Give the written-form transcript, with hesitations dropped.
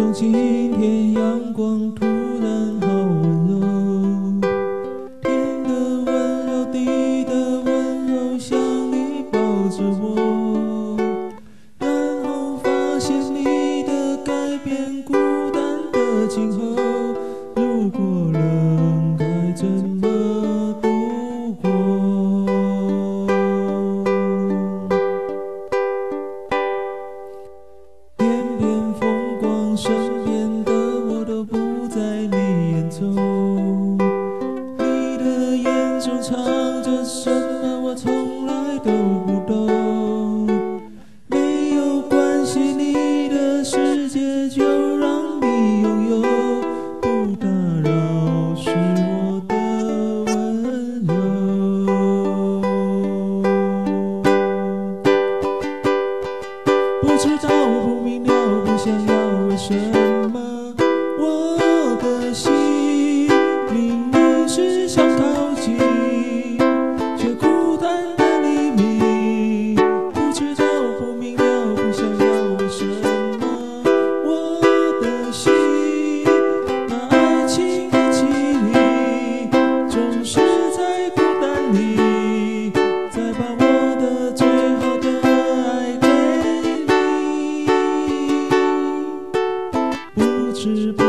中今天阳光突然好温柔，天的温柔，地的温柔，像你抱着我，然后发现你的改变，孤单的今后，如果冷该怎么度过？天边风光，身边的我都不在你眼中，你的眼中藏着什么，我从来都不懂。没有关系，你的世界就让你拥有，不打扰是我的温柔。不知道，不明了，不想要，为什么我的心明明是想靠近，却孤单的黎明。不知道，不明了，不想要，为什么我的心那爱情的绮丽，总是在孤单里，再把我的最好的爱给你。不知不